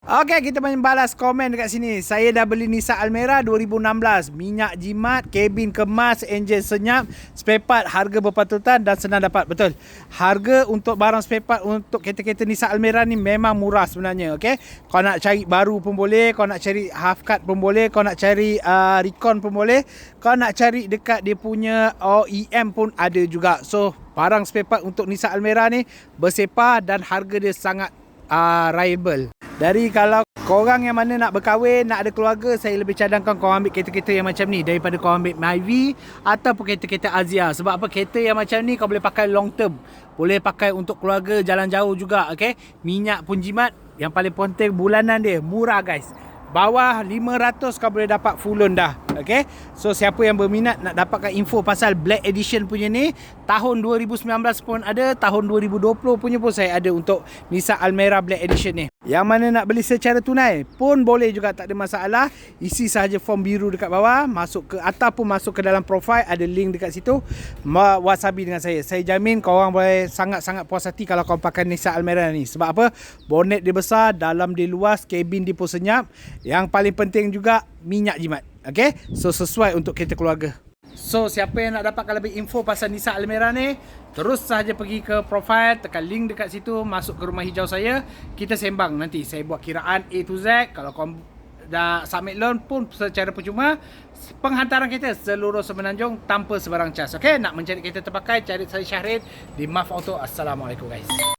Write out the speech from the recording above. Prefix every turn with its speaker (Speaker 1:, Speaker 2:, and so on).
Speaker 1: Okey, kita main balas komen dekat sini. Saya dah beli Nissan Almera 2016. Minyak jimat, kabin kemas, enjin senyap, spare part harga berpatutan dan senang dapat. Betul. Harga untuk barang spare part untuk kereta-kereta Nissan Almera ni memang murah sebenarnya. Okey. Kau nak cari baru pun boleh, kau nak cari half cut pun boleh, kau nak cari recon pun boleh, kau nak cari dekat dia punya OEM pun ada juga. So, barang spare part untuk Nissan Almera ni bersepah dan harga dia sangat reliable. Dari kalau korang yang mana nak berkahwin, nak ada keluarga, saya lebih cadangkan korang ambil kereta-kereta yang macam ni daripada korang ambil Myvi ataupun kereta-kereta Azia. Sebab apa? Kereta yang macam ni kau boleh pakai long term. Boleh pakai untuk keluarga jalan jauh juga, okay? Minyak pun jimat. Yang paling penting bulanan dia murah guys. Bawah 500 kau boleh dapat full loan dah. Okay? So siapa yang berminat nak dapatkan info pasal Black Edition punya ni, tahun 2019 pun ada, tahun 2020 punya pun saya ada untuk Nissan Almera Black Edition ni. Yang mana nak beli secara tunai pun boleh juga, tak ada masalah. Isi sahaja form biru dekat bawah, masuk ke ataupun masuk ke dalam profile, ada link dekat situ. Wasabi dengan saya. Saya jamin korang boleh sangat-sangat puas hati kalau korang pakai Nissan Almera ni. Sebab apa? Bonnet dia besar, dalam dia luas, kabin dia pun senyap. Yang paling penting juga minyak jimat. Okay? So sesuai untuk kereta keluarga. So siapa yang nak dapatkan lebih info pasal Nissan Almera ni, terus sahaja pergi ke profile, tekan link dekat situ, masuk ke rumah hijau saya. Kita sembang nanti. Saya buat kiraan A to Z. Kalau korang dah submit loan pun secara percuma. Penghantaran kita seluruh Semenanjung tanpa sebarang cas. Okay? Nak mencari kereta terpakai, cari saya Syahrin di Maf Auto. Assalamualaikum guys.